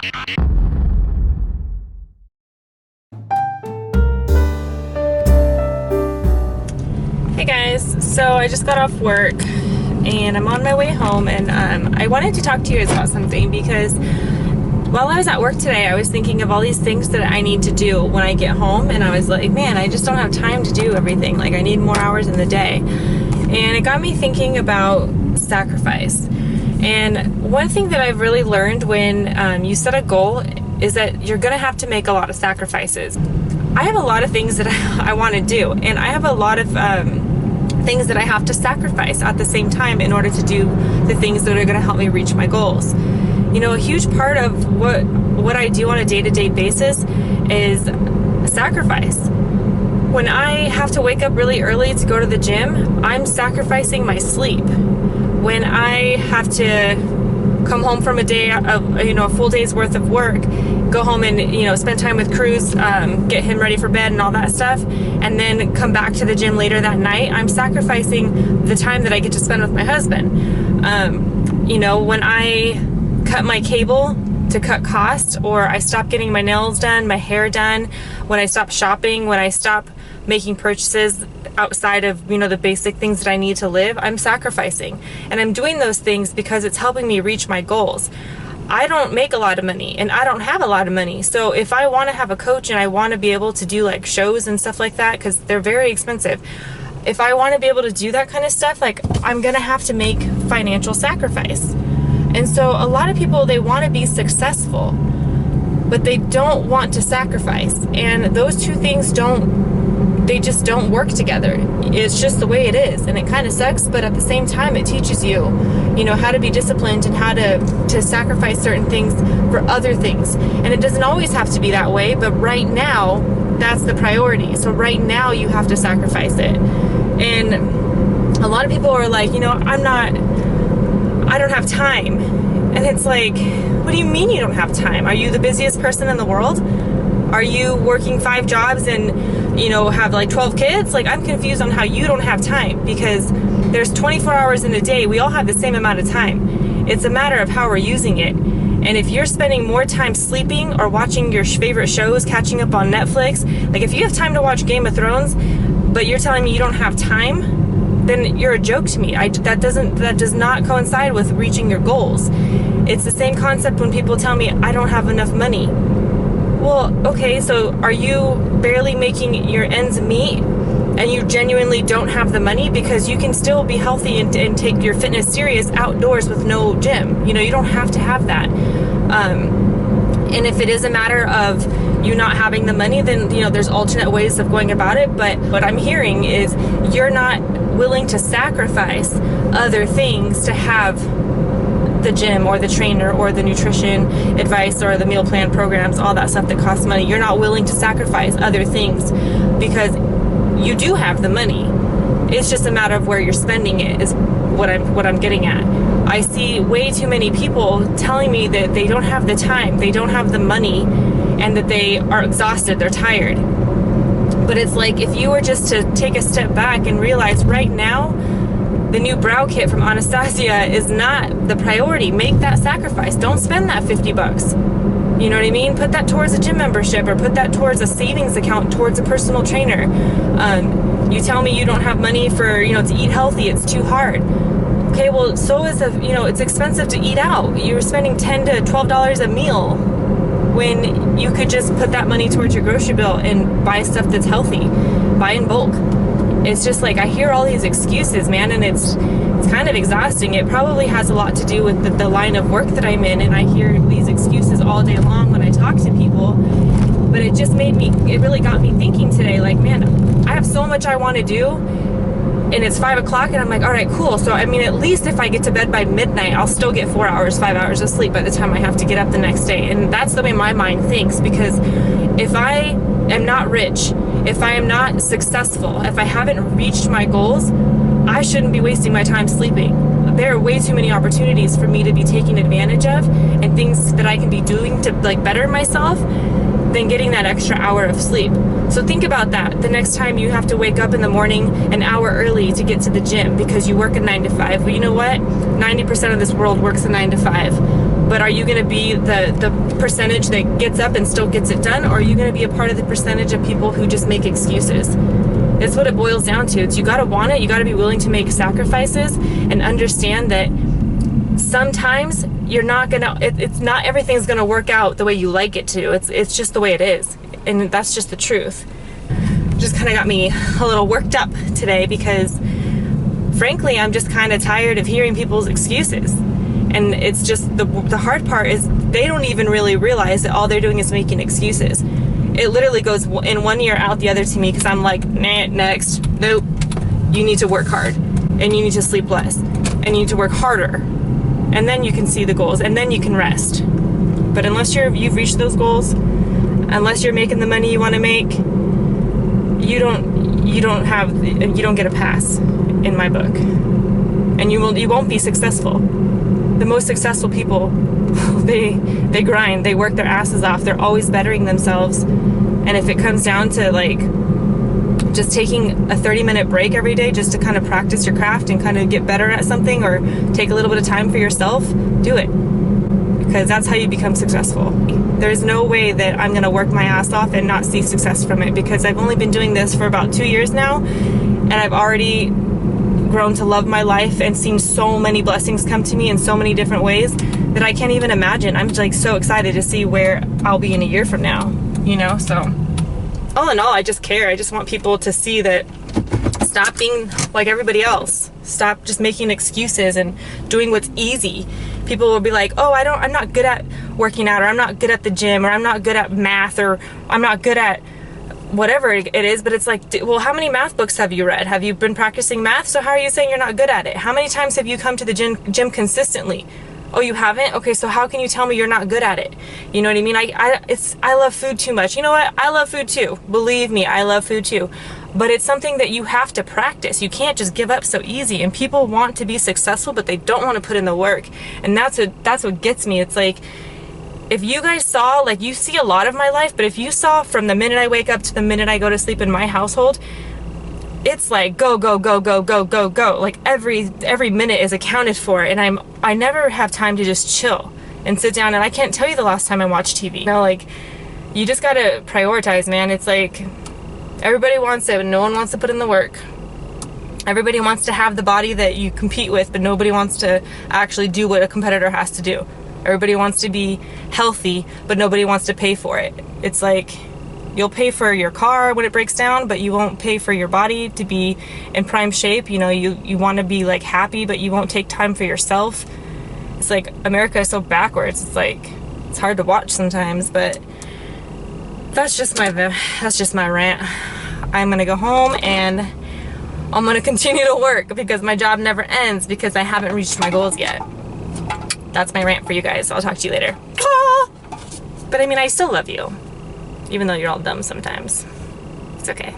Hey guys, so I just got off work and I'm on my way home, and I wanted to talk to you guys about something because while I was at work today, I was thinking of all these things that I need to do when I get home, and I was like, man, I just don't have time to do everything. Like, I need more hours in the day. And it got me thinking about sacrifice. And one thing that I've really learned when you set a goal is that you're gonna have to make a lot of sacrifices. I have a lot of things that I want to do, and I have a lot of things that I have to sacrifice at the same time in order to do the things that are going to help me reach my goals. You know, a huge part of what I do on a day-to-day basis is sacrifice. When I have to wake up really early to go to the gym, I'm sacrificing my sleep. When I have to come home from a day of, you know, a full day's worth of work, go home and, you know, spend time with Cruz, get him ready for bed and all that stuff, and then come back to the gym later that night, I'm sacrificing the time that I get to spend with my husband. You know, when I cut my cable to cut costs, or I stop getting my nails done, my hair done, when I stop shopping, when I stop making purchases outside of, you know, the basic things that I need to live, I'm sacrificing. And I'm doing those things because it's helping me reach my goals. I don't make a lot of money, and I don't have a lot of money. So if I want to have a coach and I want to be able to do like shows and stuff like that, because they're very expensive, if I want to be able to do that kind of stuff, like, I'm going to have to make financial sacrifice. And so a lot of people, they want to be successful, but they don't want to sacrifice. And those two things they just don't work together. It's just the way it is, and it kind of sucks, but at the same time it teaches you, you know, how to be disciplined and how to sacrifice certain things for other things. And it doesn't always have to be that way, but right now that's the priority. So right now you have to sacrifice it. And a lot of people are like, you know, I don't have time. And it's like, what do you mean you don't have time? Are you the busiest person in the world? Are you working 5 jobs and, you know, have like 12 kids? Like, I'm confused on how you don't have time, because there's 24 hours in a day. We all have the same amount of time. It's a matter of how we're using it. And if you're spending more time sleeping or watching your favorite shows, catching up on Netflix, like if you have time to watch Game of Thrones, but you're telling me you don't have time, then you're a joke to me. That does not coincide with reaching your goals. It's the same concept when people tell me I don't have enough money. Well, okay, so are you barely making your ends meet and you genuinely don't have the money? Because you can still be healthy and take your fitness serious outdoors with no gym. You know, you don't have to have that. And if it is a matter of you not having the money, then, you know, there's alternate ways of going about it. But what I'm hearing is you're not willing to sacrifice other things to have the gym or the trainer or the nutrition advice or the meal plan programs, all that stuff that costs money. You're not willing to sacrifice other things because you do have the money. It's just a matter of where you're spending it, is what I'm getting at. I see way too many people telling me that they don't have the time, they don't have the money, and that they are exhausted, they're tired. But it's like, if you were just to take a step back and realize right now, the new brow kit from Anastasia is not the priority. Make that sacrifice. Don't spend that $50. You know what I mean? Put that towards a gym membership, or put that towards a savings account, towards a personal trainer. You tell me you don't have money for, you know, to eat healthy. It's too hard. Okay, well, so is you know, it's expensive to eat out. You're spending $10 to $12 a meal when you could just put that money towards your grocery bill and buy stuff that's healthy. Buy in bulk. It's just like, I hear all these excuses, man, and it's kind of exhausting. It probably has a lot to do with the line of work that I'm in, and I hear these excuses all day long when I talk to people. But it just it really got me thinking today, like, man, I have so much I want to do, and it's 5 o'clock, and I'm like, all right, cool. So, I mean, at least if I get to bed by midnight, I'll still get 4 hours, 5 hours of sleep by the time I have to get up the next day. And that's the way my mind thinks, because if I am not rich, if I am not successful, if I haven't reached my goals, I shouldn't be wasting my time sleeping. There are way too many opportunities for me to be taking advantage of, and things that I can be doing to like better myself, than getting that extra hour of sleep. So think about that the next time you have to wake up in the morning an hour early to get to the gym because you work a 9 to 5. Well, you know what? 90% of this world works a 9 to 5. But are you going to be the percentage that gets up and still gets it done, or are you going to be a part of the percentage of people who just make excuses? It's what it boils down to. It's you got to want it, you got to be willing to make sacrifices and understand that sometimes you're not going to, it's not everything's going to work out the way you like it to. It's just the way it is. And that's just the truth. Just kind of got me a little worked up today because frankly, I'm just kind of tired of hearing people's excuses. And it's just the hard part is they don't even really realize that all they're doing is making excuses. It literally goes in one ear out the other to me because I'm like, nah, next, nope. You need to work hard and you need to sleep less and you need to work harder, and then you can see the goals and then you can rest. But unless you've reached those goals, unless you're making the money you want to make, you don't get a pass in my book, and you won't be successful. The most successful people, they grind, they work their asses off, they're always bettering themselves. And if it comes down to like just taking a 30-minute break every day just to kind of practice your craft and kind of get better at something, or take a little bit of time for yourself, do it. Because that's how you become successful. There's no way that I'm gonna work my ass off and not see success from it, because I've only been doing this for about 2 years now, and I've already grown to love my life and seen so many blessings come to me in so many different ways that I can't even imagine. I'm like so excited to see where I'll be in a year from now, you know? So all in all, I just care. I just want people to see that stop being like everybody else. Stop just making excuses and doing what's easy. People will be like, oh, I'm not good at working out, or I'm not good at the gym, or I'm not good at math, or I'm not good at whatever it is. But it's like, well, how many math books have you read? Have you been practicing math? So how are you saying you're not good at it? How many times have you come to the gym consistently? Oh, you haven't? Okay, so how can you tell me you're not good at it? You know what I mean? I love food too much. You know what? I love food too. Believe me, I love food too. But it's something that you have to practice. You can't just give up so easy. And people want to be successful, but they don't want to put in the work. And that's what gets me. It's like, if you guys saw, like, you see a lot of my life, but if you saw from the minute I wake up to the minute I go to sleep in my household, it's like go, go, go, go, go, go, go. Like every minute is accounted for, and I never have time to just chill and sit down. And I can't tell you the last time I watched TV. You know, like, you just gotta prioritize, man. It's like everybody wants it, but no one wants to put in the work. Everybody wants to have the body that you compete with, but nobody wants to actually do what a competitor has to do. Everybody wants to be healthy, but nobody wants to pay for it. It's like, you'll pay for your car when it breaks down, but you won't pay for your body to be in prime shape. You know, you want to be like happy, but you won't take time for yourself. It's like America is so backwards. It's like, it's hard to watch sometimes, but that's just my rant. I'm gonna go home and I'm gonna continue to work because my job never ends because I haven't reached my goals yet. That's my rant for you guys. I'll talk to you later. Ah! But I mean, I still love you, even though you're all dumb sometimes. It's okay.